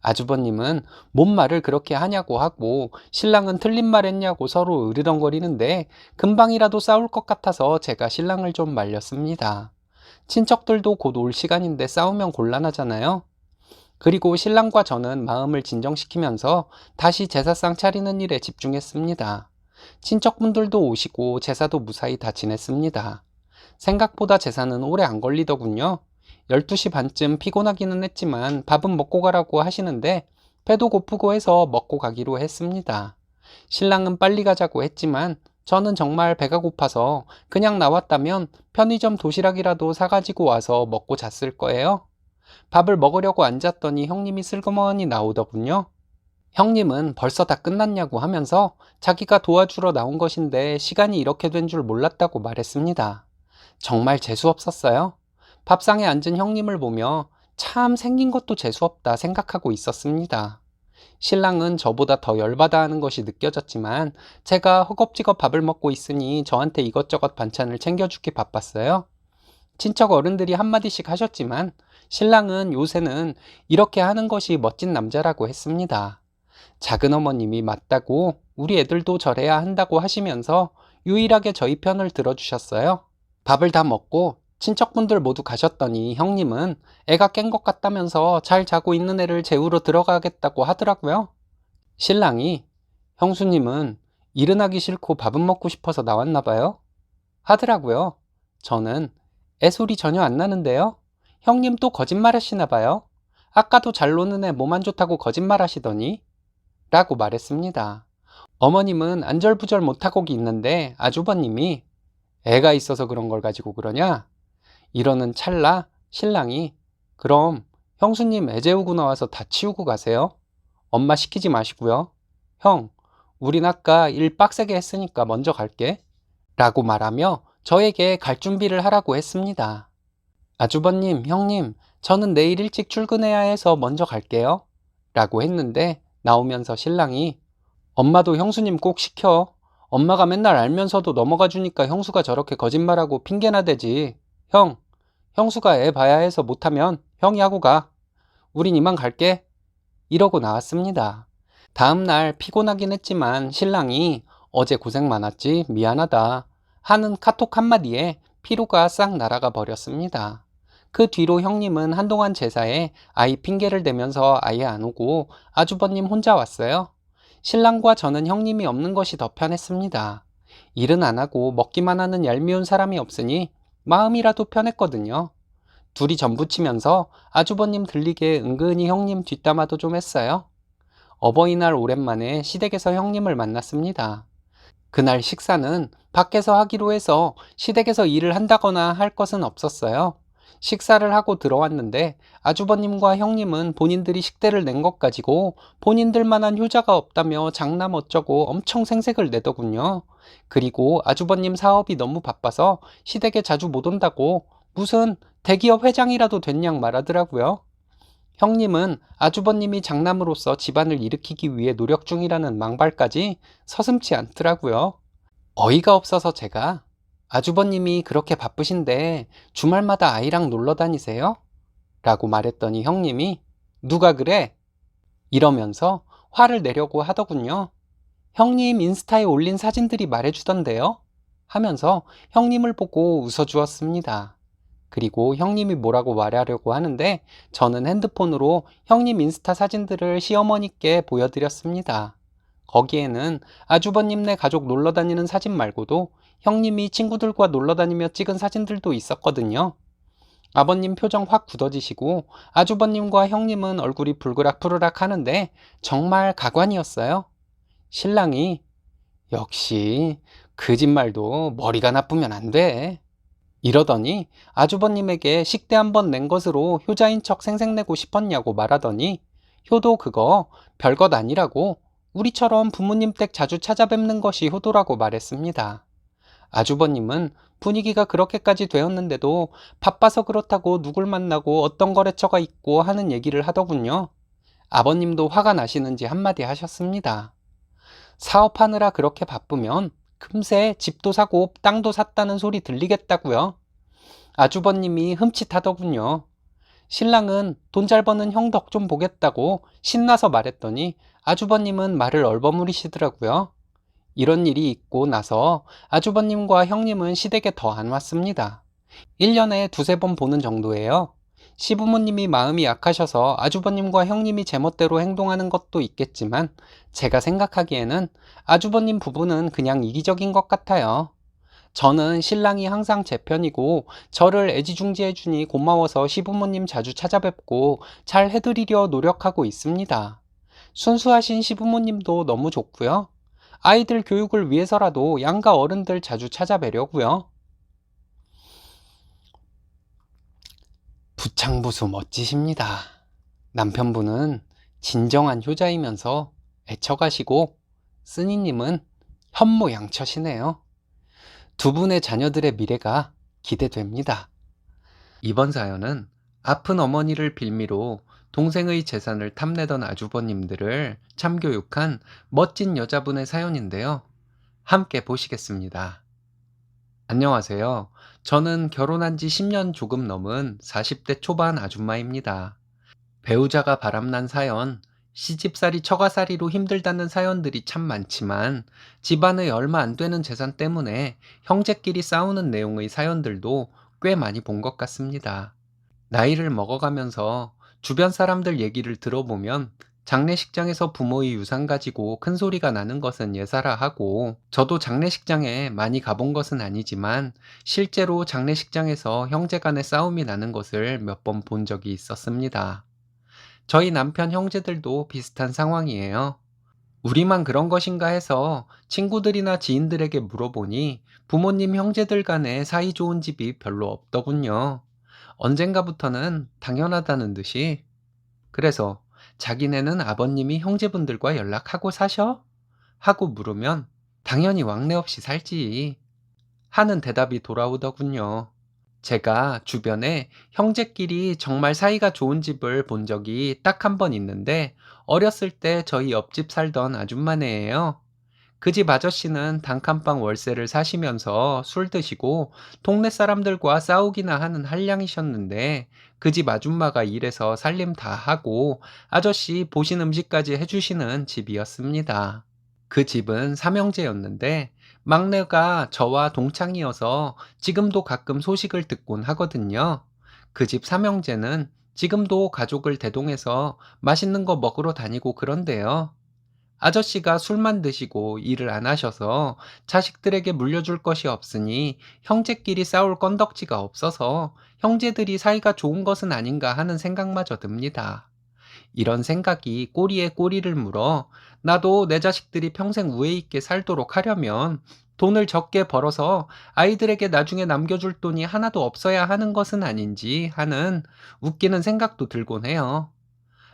아주버님은 뭔 말을 그렇게 하냐고 하고 신랑은 틀린 말 했냐고 서로 으르렁거리는데 금방이라도 싸울 것 같아서 제가 신랑을 좀 말렸습니다. 친척들도 곧 올 시간인데 싸우면 곤란하잖아요. 그리고 신랑과 저는 마음을 진정시키면서 다시 제사상 차리는 일에 집중했습니다. 친척분들도 오시고 제사도 무사히 다 지냈습니다. 생각보다 제사는 오래 안 걸리더군요. 12시 반쯤 피곤하기는 했지만 밥은 먹고 가라고 하시는데 배도 고프고 해서 먹고 가기로 했습니다. 신랑은 빨리 가자고 했지만 저는 정말 배가 고파서 그냥 나왔다면 편의점 도시락이라도 사가지고 와서 먹고 잤을 거예요. 밥을 먹으려고 앉았더니 형님이 슬그머니 나오더군요. 형님은 벌써 다 끝났냐고 하면서 자기가 도와주러 나온 것인데 시간이 이렇게 된 줄 몰랐다고 말했습니다. 정말 재수없었어요. 밥상에 앉은 형님을 보며 참 생긴 것도 재수없다 생각하고 있었습니다. 신랑은 저보다 더 열받아 하는 것이 느껴졌지만 제가 허겁지겁 밥을 먹고 있으니 저한테 이것저것 반찬을 챙겨주기 바빴어요. 친척 어른들이 한마디씩 하셨지만 신랑은 요새는 이렇게 하는 것이 멋진 남자라고 했습니다. 작은 어머님이 맞다고 우리 애들도 저래야 한다고 하시면서 유일하게 저희 편을 들어주셨어요. 밥을 다 먹고 친척분들 모두 가셨더니 형님은 애가 깬 것 같다면서 잘 자고 있는 애를 재우러 들어가겠다고 하더라고요. 신랑이 형수님은 일은 하기 싫고 밥은 먹고 싶어서 나왔나 봐요 하더라고요. 저는 애소리 전혀 안 나는데요. 형님 또 거짓말 하시나 봐요. 아까도 잘 노는 애 몸 안 좋다고 거짓말 하시더니 라고 말했습니다. 어머님은 안절부절 못하고 있는데 아주버님이 애가 있어서 그런 걸 가지고 그러냐? 이러는 찰나 신랑이 그럼 형수님 애 재우고 나와서 다 치우고 가세요. 엄마 시키지 마시고요. 형, 우린 아까 일 빡세게 했으니까 먼저 갈게. 라고 말하며 저에게 갈 준비를 하라고 했습니다. 아주버님, 형님, 저는 내일 일찍 출근해야 해서 먼저 갈게요. 라고 했는데 나오면서 신랑이 엄마도 형수님 꼭 시켜. 엄마가 맨날 알면서도 넘어가 주니까 형수가 저렇게 거짓말하고 핑계나 대지. 형, 형수가 애 봐야 해서 못하면 형이 하고 가. 우린 이만 갈게. 이러고 나왔습니다. 다음날 피곤하긴 했지만 신랑이 어제 고생 많았지 미안하다 하는 카톡 한마디에 피로가 싹 날아가 버렸습니다. 그 뒤로 형님은 한동안 제사에 아이 핑계를 대면서 아예 안 오고 아주버님 혼자 왔어요. 신랑과 저는 형님이 없는 것이 더 편했습니다. 일은 안 하고 먹기만 하는 얄미운 사람이 없으니 마음이라도 편했거든요. 둘이 전부치면서 아주버님 들리게 은근히 형님 뒷담화도 좀 했어요. 어버이날 오랜만에 시댁에서 형님을 만났습니다. 그날 식사는 밖에서 하기로 해서 시댁에서 일을 한다거나 할 것은 없었어요. 식사를 하고 들어왔는데 아주버님과 형님은 본인들이 식대를 낸 것 가지고 본인들만한 효자가 없다며 장남 어쩌고 엄청 생색을 내더군요. 그리고 아주버님 사업이 너무 바빠서 시댁에 자주 못 온다고 무슨 대기업 회장이라도 됐냥 말하더라고요. 형님은 아주버님이 장남으로서 집안을 일으키기 위해 노력 중이라는 망발까지 서슴지 않더라고요. 어이가 없어서 제가 아주버님이 그렇게 바쁘신데 주말마다 아이랑 놀러 다니세요? 라고 말했더니 형님이 누가 그래? 이러면서 화를 내려고 하더군요. 형님 인스타에 올린 사진들이 말해주던데요? 하면서 형님을 보고 웃어주었습니다. 그리고 형님이 뭐라고 말하려고 하는데 저는 핸드폰으로 형님 인스타 사진들을 시어머니께 보여드렸습니다. 거기에는 아주버님네 가족 놀러 다니는 사진 말고도 형님이 친구들과 놀러 다니며 찍은 사진들도 있었거든요. 아버님 표정 확 굳어지시고 아주버님과 형님은 얼굴이 불그락푸르락 하는데 정말 가관이었어요. 신랑이 역시 거짓말도 머리가 나쁘면 안 돼. 이러더니 아주버님에게 식대 한번 낸 것으로 효자인 척 생색내고 싶었냐고 말하더니 효도 그거 별것 아니라고 우리처럼 부모님 댁 자주 찾아뵙는 것이 효도라고 말했습니다. 아주버님은 분위기가 그렇게까지 되었는데도 바빠서 그렇다고 누굴 만나고 어떤 거래처가 있고 하는 얘기를 하더군요. 아버님도 화가 나시는지 한마디 하셨습니다. 사업하느라 그렇게 바쁘면 금세 집도 사고 땅도 샀다는 소리 들리겠다고요. 아주버님이 흠칫하더군요. 신랑은 돈 잘 버는 형 덕 좀 보겠다고 신나서 말했더니 아주버님은 말을 얼버무리시더라고요. 이런 일이 있고 나서 아주버님과 형님은 시댁에 더 안 왔습니다. 1년에 두세 번 보는 정도예요. 시부모님이 마음이 약하셔서 아주버님과 형님이 제멋대로 행동하는 것도 있겠지만 제가 생각하기에는 아주버님 부부는 그냥 이기적인 것 같아요. 저는 신랑이 항상 제 편이고 저를 애지중지해주니 고마워서 시부모님 자주 찾아뵙고 잘 해드리려 노력하고 있습니다. 순수하신 시부모님도 너무 좋고요. 아이들 교육을 위해서라도 양가 어른들 자주 찾아뵈려고요. 부창부수 멋지십니다. 남편분은 진정한 효자이면서 애처가시고 쓰니님은 현모양처시네요. 두 분의 자녀들의 미래가 기대됩니다. 이번 사연은 아픈 어머니를 빌미로 동생의 재산을 탐내던 아주버님들을 참교육한 멋진 여자분의 사연인데요. 함께 보시겠습니다. 안녕하세요. 저는 결혼한 지 10년 조금 넘은 40대 초반 아줌마입니다. 배우자가 바람난 사연, 시집살이 처가살이로 힘들다는 사연들이 참 많지만 집안의 얼마 안 되는 재산 때문에 형제끼리 싸우는 내용의 사연들도 꽤 많이 본 것 같습니다. 나이를 먹어가면서 주변 사람들 얘기를 들어보면 장례식장에서 부모의 유산 가지고 큰 소리가 나는 것은 예사라 하고, 저도 장례식장에 많이 가본 것은 아니지만 실제로 장례식장에서 형제 간의 싸움이 나는 것을 몇 번 본 적이 있었습니다. 저희 남편 형제들도 비슷한 상황이에요. 우리만 그런 것인가 해서 친구들이나 지인들에게 물어보니 부모님 형제들 간에 사이 좋은 집이 별로 없더군요. 언젠가부터는 당연하다는 듯이. 그래서 자기네는 아버님이 형제분들과 연락하고 사셔? 하고 물으면 당연히 왕래 없이 살지 하는 대답이 돌아오더군요. 제가 주변에 형제끼리 정말 사이가 좋은 집을 본 적이 딱 한 번 있는데, 어렸을 때 저희 옆집 살던 아줌마네예요. 그 집 아저씨는 단칸방 월세를 사시면서 술 드시고 동네 사람들과 싸우기나 하는 한량이셨는데, 그 집 아줌마가 일해서 살림 다 하고 아저씨 보신 음식까지 해주시는 집이었습니다. 그 집은 삼형제였는데 막내가 저와 동창이어서 지금도 가끔 소식을 듣곤 하거든요. 그 집 삼형제는 지금도 가족을 대동해서 맛있는 거 먹으러 다니고 그런데요. 아저씨가 술만 드시고 일을 안 하셔서 자식들에게 물려줄 것이 없으니 형제끼리 싸울 건덕지가 없어서 형제들이 사이가 좋은 것은 아닌가 하는 생각마저 듭니다. 이런 생각이 꼬리에 꼬리를 물어 나도 내 자식들이 평생 우애 있게 살도록 하려면 돈을 적게 벌어서 아이들에게 나중에 남겨줄 돈이 하나도 없어야 하는 것은 아닌지 하는 웃기는 생각도 들곤 해요.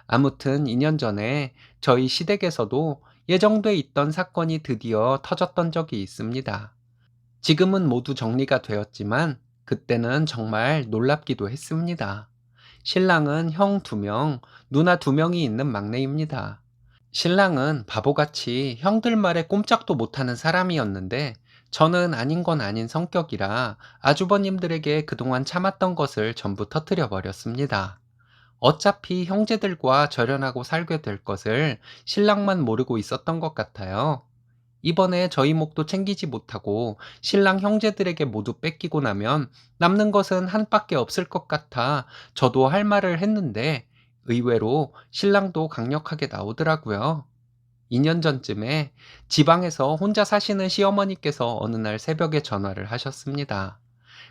아무튼 2년 전에 저희 시댁에서도 예정돼 있던 사건이 드디어 터졌던 적이 있습니다. 지금은 모두 정리가 되었지만 그때는 정말 놀랍기도 했습니다. 신랑은 형 2명, 누나 2명이 있는 막내입니다. 신랑은 바보같이 형들 말에 꼼짝도 못하는 사람이었는데 저는 아닌 건 아닌 성격이라 아주버님들에게 그동안 참았던 것을 전부 터뜨려 버렸습니다. 어차피 형제들과 절연하고 살게 될 것을 신랑만 모르고 있었던 것 같아요. 이번에 저희 몫도 챙기지 못하고 신랑 형제들에게 모두 뺏기고 나면 남는 것은 한밖에 없을 것 같아 저도 할 말을 했는데 의외로 신랑도 강력하게 나오더라고요. 2년 전쯤에 지방에서 혼자 사시는 시어머니께서 어느 날 새벽에 전화를 하셨습니다.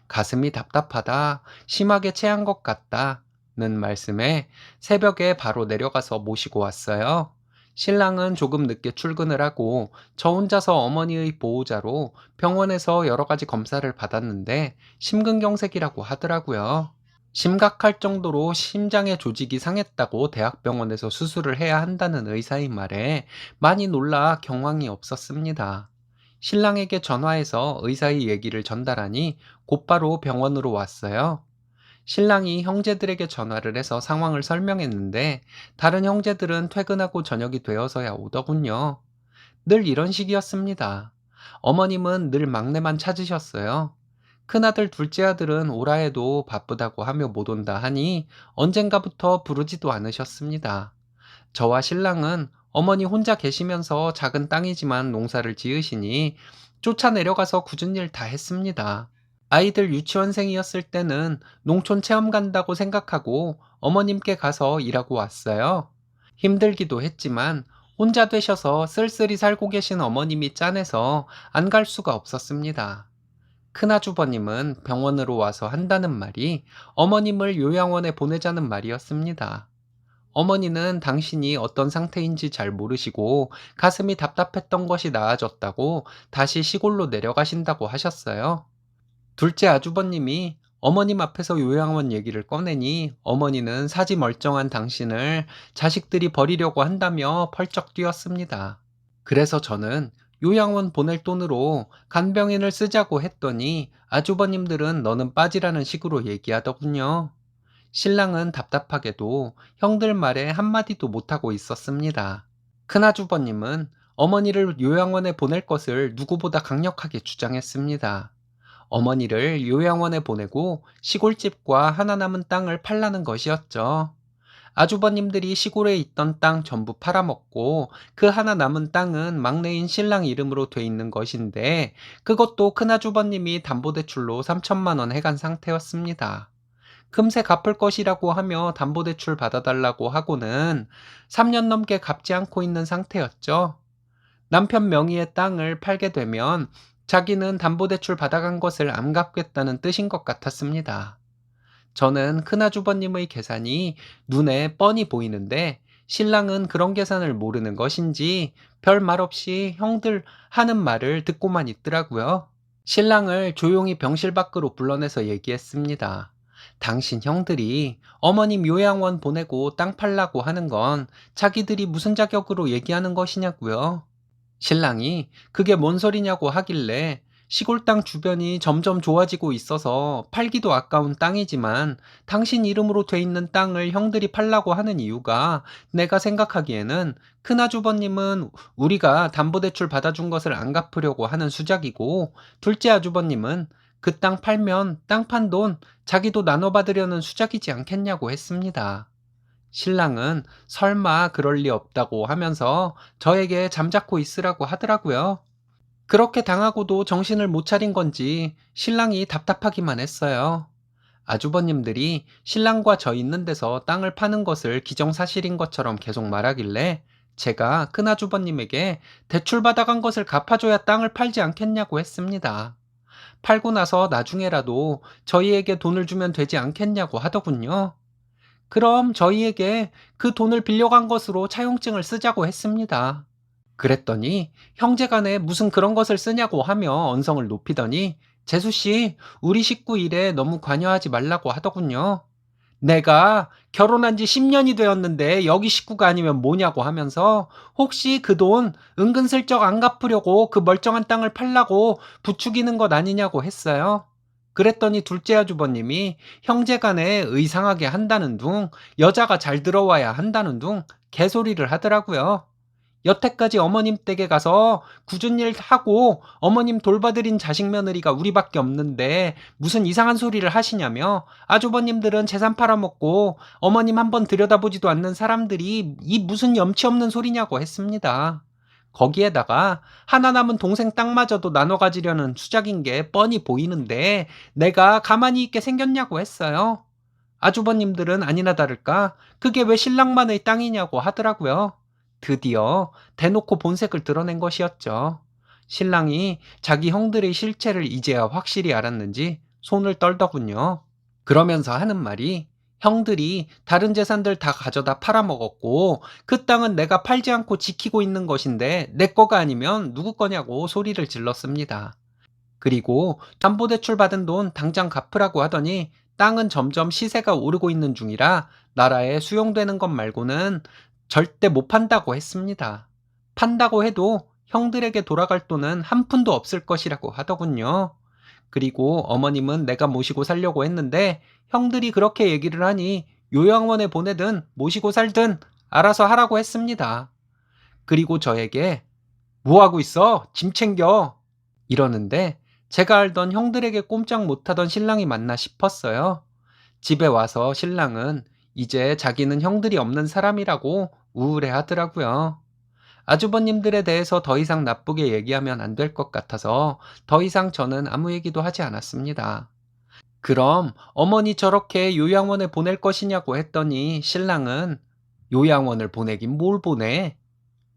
가슴이 답답하다, 심하게 체한 것 같다는 말씀에 새벽에 바로 내려가서 모시고 왔어요. 신랑은 조금 늦게 출근을 하고 저 혼자서 어머니의 보호자로 병원에서 여러 가지 검사를 받았는데 심근경색이라고 하더라고요. 심각할 정도로 심장의 조직이 상했다고 대학병원에서 수술을 해야 한다는 의사의 말에 많이 놀라 경황이 없었습니다. 신랑에게 전화해서 의사의 얘기를 전달하니 곧바로 병원으로 왔어요. 신랑이 형제들에게 전화를 해서 상황을 설명했는데 다른 형제들은 퇴근하고 저녁이 되어서야 오더군요. 늘 이런 식이었습니다. 어머님은 늘 막내만 찾으셨어요. 큰아들, 둘째 아들은 오라 해도 바쁘다고 하며 못 온다 하니 언젠가부터 부르지도 않으셨습니다. 저와 신랑은 어머니 혼자 계시면서 작은 땅이지만 농사를 지으시니 쫓아 내려가서 굳은 일 다 했습니다. 아이들 유치원생이었을 때는 농촌 체험 간다고 생각하고 어머님께 가서 일하고 왔어요. 힘들기도 했지만 혼자 되셔서 쓸쓸히 살고 계신 어머님이 짠해서 안 갈 수가 없었습니다. 큰아주버님은 병원으로 와서 한다는 말이 어머님을 요양원에 보내자는 말이었습니다. 어머니는 당신이 어떤 상태인지 잘 모르시고 가슴이 답답했던 것이 나아졌다고 다시 시골로 내려가신다고 하셨어요. 둘째 아주버님이 어머님 앞에서 요양원 얘기를 꺼내니 어머니는 사지 멀쩡한 당신을 자식들이 버리려고 한다며 펄쩍 뛰었습니다. 그래서 저는 요양원 보낼 돈으로 간병인을 쓰자고 했더니 아주버님들은 너는 빠지라는 식으로 얘기하더군요. 신랑은 답답하게도 형들 말에 한마디도 못하고 있었습니다. 큰아주버님은 어머니를 요양원에 보낼 것을 누구보다 강력하게 주장했습니다. 어머니를 요양원에 보내고 시골집과 하나 남은 땅을 팔라는 것이었죠. 아주버님들이 시골에 있던 땅 전부 팔아먹고 그 하나 남은 땅은 막내인 신랑 이름으로 돼 있는 것인데 그것도 큰아주버님이 담보대출로 3천만 원 해간 상태였습니다. 금세 갚을 것이라고 하며 담보대출 받아달라고 하고는 3년 넘게 갚지 않고 있는 상태였죠. 남편 명의의 땅을 팔게 되면 자기는 담보대출 받아간 것을 안 갚겠다는 뜻인 것 같았습니다. 저는 큰아주버님의 계산이 눈에 뻔히 보이는데 신랑은 그런 계산을 모르는 것인지 별 말 없이 형들 하는 말을 듣고만 있더라고요. 신랑을 조용히 병실 밖으로 불러내서 얘기했습니다. 당신 형들이 어머님 요양원 보내고 땅 팔라고 하는 건 자기들이 무슨 자격으로 얘기하는 것이냐고요. 신랑이 그게 뭔 소리냐고 하길래 시골 땅 주변이 점점 좋아지고 있어서 팔기도 아까운 땅이지만 당신 이름으로 돼 있는 땅을 형들이 팔라고 하는 이유가 내가 생각하기에는 큰아주버님은 우리가 담보대출 받아준 것을 안 갚으려고 하는 수작이고 둘째 아주버님은 그 땅 팔면 땅 판 돈 자기도 나눠받으려는 수작이지 않겠냐고 했습니다. 신랑은 설마 그럴 리 없다고 하면서 저에게 잠자코 있으라고 하더라고요. 그렇게 당하고도 정신을 못 차린 건지 신랑이 답답하기만 했어요. 아주버님들이 신랑과 저 있는 데서 땅을 파는 것을 기정사실인 것처럼 계속 말하길래 제가 큰아주버님에게 대출 받아간 것을 갚아줘야 땅을 팔지 않겠냐고 했습니다. 팔고 나서 나중에라도 저희에게 돈을 주면 되지 않겠냐고 하더군요. 그럼 저희에게 그 돈을 빌려간 것으로 차용증을 쓰자고 했습니다. 그랬더니 형제간에 무슨 그런 것을 쓰냐고 하며 언성을 높이더니 재수씨, 우리 식구 일에 너무 관여하지 말라고 하더군요. 내가 결혼한 지 10년이 되었는데 여기 식구가 아니면 뭐냐고 하면서 혹시 그 돈 은근슬쩍 안 갚으려고 그 멀쩡한 땅을 팔라고 부추기는 것 아니냐고 했어요. 그랬더니 둘째 아주버님이 형제간에 의상하게 한다는 둥, 여자가 잘 들어와야 한다는 둥 개소리를 하더라고요. 여태까지 어머님 댁에 가서 굳은 일 하고 어머님 돌봐드린 자식 며느리가 우리밖에 없는데 무슨 이상한 소리를 하시냐며 아주버님들은 재산 팔아먹고 어머님 한번 들여다보지도 않는 사람들이 이 무슨 염치 없는 소리냐고 했습니다. 거기에다가 하나 남은 동생 땅마저도 나눠 가지려는 수작인 게 뻔히 보이는데 내가 가만히 있게 생겼냐고 했어요. 아주버님들은 아니나 다를까 그게 왜 신랑만의 땅이냐고 하더라고요. 드디어 대놓고 본색을 드러낸 것이었죠. 신랑이 자기 형들의 실체를 이제야 확실히 알았는지 손을 떨더군요. 그러면서 하는 말이 형들이 다른 재산들 다 가져다 팔아먹었고 그 땅은 내가 팔지 않고 지키고 있는 것인데 내 거가 아니면 누구 거냐고 소리를 질렀습니다. 그리고 담보대출 받은 돈 당장 갚으라고 하더니 땅은 점점 시세가 오르고 있는 중이라 나라에 수용되는 것 말고는 절대 못 판다고 했습니다. 판다고 해도 형들에게 돌아갈 돈은 한 푼도 없을 것이라고 하더군요. 그리고 어머님은 내가 모시고 살려고 했는데 형들이 그렇게 얘기를 하니 요양원에 보내든 모시고 살든 알아서 하라고 했습니다. 그리고 저에게 뭐 하고 있어? 짐 챙겨. 이러는데 제가 알던 형들에게 꼼짝 못하던 신랑이 맞나 싶었어요. 집에 와서 신랑은 이제 자기는 형들이 없는 사람이라고 우울해 하더라고요. 아주버님들에 대해서 더 이상 나쁘게 얘기하면 안 될 것 같아서 더 이상 저는 아무 얘기도 하지 않았습니다. 그럼 어머니 저렇게 요양원에 보낼 것이냐고 했더니 신랑은 요양원을 보내긴 뭘 보내?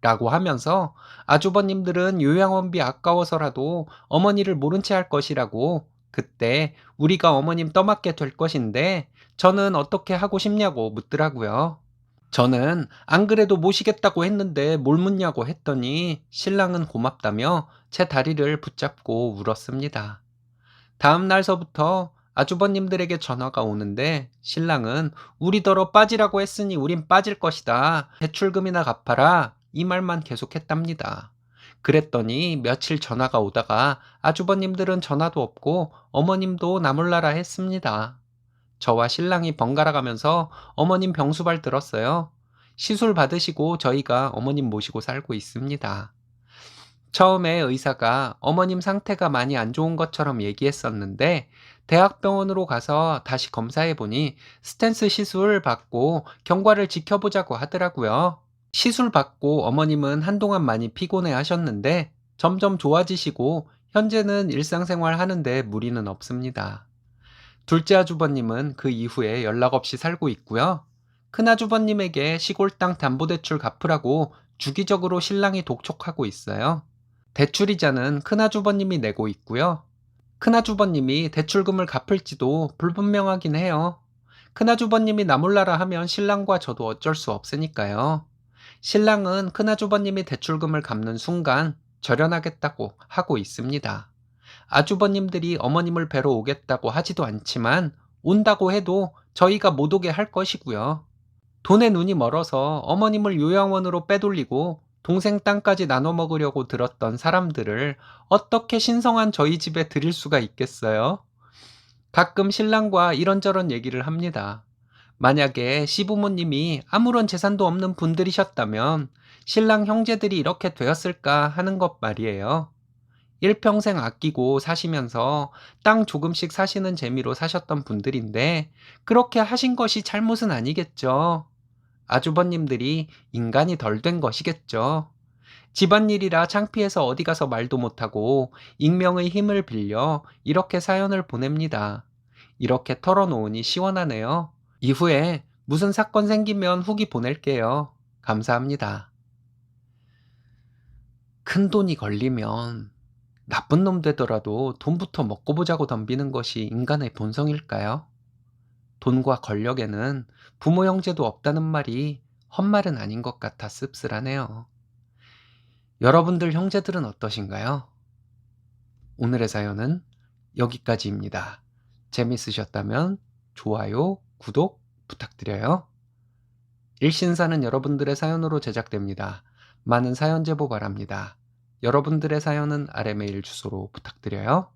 라고 하면서 아주버님들은 요양원비 아까워서라도 어머니를 모른 채 할 것이라고, 그때 우리가 어머님 떠맡게 될 것인데 저는 어떻게 하고 싶냐고 묻더라고요. 저는 안 그래도 모시겠다고 했는데 뭘 묻냐고 했더니 신랑은 고맙다며 제 다리를 붙잡고 울었습니다. 다음 날서부터 아주버님들에게 전화가 오는데 신랑은 우리더러 빠지라고 했으니 우린 빠질 것이다. 대출금이나 갚아라. 이 말만 계속했답니다. 그랬더니 며칠 전화가 오다가 아주버님들은 전화도 없고 어머님도 나몰라라 했습니다. 저와 신랑이 번갈아 가면서 어머님 병수발 들었어요. 시술 받으시고 저희가 어머님 모시고 살고 있습니다. 처음에 의사가 어머님 상태가 많이 안 좋은 것처럼 얘기했었는데 대학병원으로 가서 다시 검사해보니 스텐스 시술 받고 경과를 지켜보자고 하더라고요. 시술 받고 어머님은 한동안 많이 피곤해 하셨는데 점점 좋아지시고 현재는 일상생활 하는데 무리는 없습니다. 둘째 아주버님은 그 이후에 연락 없이 살고 있고요. 큰 아주버님에게 시골 땅 담보대출 갚으라고 주기적으로 신랑이 독촉하고 있어요. 대출이자는 큰아주버님이 내고 있고요. 큰아주버님이 대출금을 갚을지도 불분명하긴 해요. 큰아주버님이 나몰라라 하면 신랑과 저도 어쩔 수 없으니까요. 신랑은 큰아주버님이 대출금을 갚는 순간 절연하겠다고 하고 있습니다. 아주버님들이 어머님을 뵈러 오겠다고 하지도 않지만 온다고 해도 저희가 못 오게 할 것이고요. 돈에 눈이 멀어서 어머님을 요양원으로 빼돌리고 동생 땅까지 나눠 먹으려고 들었던 사람들을 어떻게 신성한 저희 집에 들일 수가 있겠어요? 가끔 신랑과 이런저런 얘기를 합니다. 만약에 시부모님이 아무런 재산도 없는 분들이셨다면 신랑 형제들이 이렇게 되었을까 하는 것 말이에요. 일평생 아끼고 사시면서 땅 조금씩 사시는 재미로 사셨던 분들인데 그렇게 하신 것이 잘못은 아니겠죠. 아주버님들이 인간이 덜 된 것이겠죠. 집안일이라 창피해서 어디 가서 말도 못하고 익명의 힘을 빌려 이렇게 사연을 보냅니다. 이렇게 털어놓으니 시원하네요. 이후에 무슨 사건 생기면 후기 보낼게요. 감사합니다. 큰 돈이 걸리면 나쁜 놈 되더라도 돈부터 먹고 보자고 덤비는 것이 인간의 본성일까요? 돈과 권력에는 부모 형제도 없다는 말이 헛말은 아닌 것 같아 씁쓸하네요. 여러분들 형제들은 어떠신가요? 오늘의 사연은 여기까지입니다. 재밌으셨다면 좋아요, 구독 부탁드려요. 일신사는 여러분들의 사연으로 제작됩니다. 많은 사연 제보 바랍니다. 여러분들의 사연은 아래 메일 주소로 부탁드려요.